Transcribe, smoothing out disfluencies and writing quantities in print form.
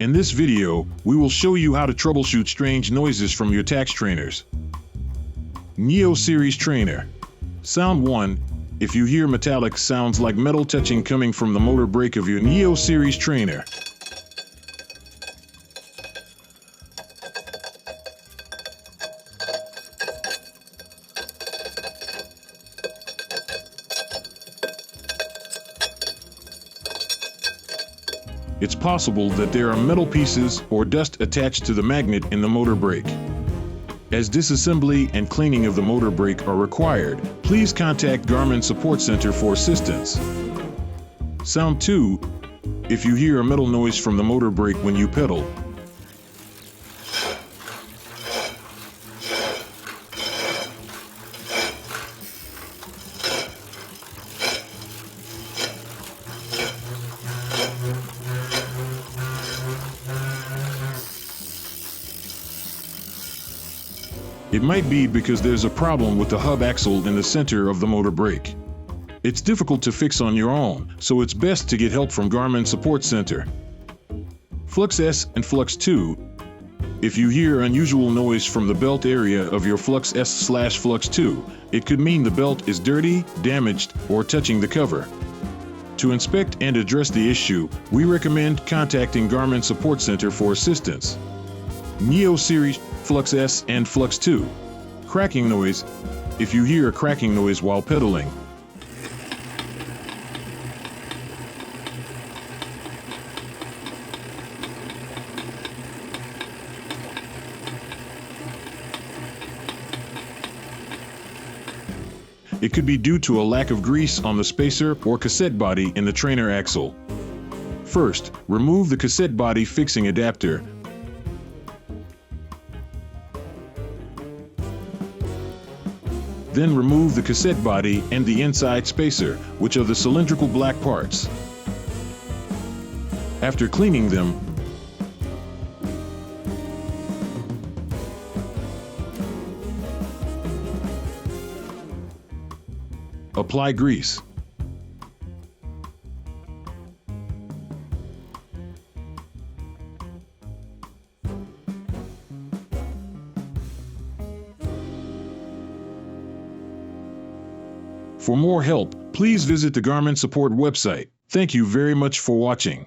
In this video, we will show you how to troubleshoot strange noises from your Tacx trainers. Neo Series Trainer. Sound 1. If you hear metallic sounds like metal touching coming from the motor brake of your Neo Series trainer. It's possible that there are metal pieces or dust attached to the magnet in the motor brake. As disassembly and cleaning of the motor brake are required, please contact Garmin Support Center for assistance. Sound 2. If you hear a metal noise from the motor brake when you pedal. It might be because there's a problem with the hub axle in the center of the motor brake. It's difficult to fix on your own, so it's best to get help from Garmin Support Center. Flux S and Flux 2. If you hear unusual noise from the belt area of your Flux S/Flux 2, it could mean the belt is dirty, damaged, or touching the cover. To inspect and address the issue, we recommend contacting Garmin Support Center for assistance. Neo Series, Flux S and Flux 2. Cracking noise. If you hear a cracking noise while pedaling, it could be due to a lack of grease on the spacer or cassette body in the trainer axle. First, remove the cassette body fixing adapter. Then remove the cassette body and the inside spacer, which are the cylindrical black parts. After cleaning them, apply grease. For more help, please visit the Garmin Support website. Thank you very much for watching.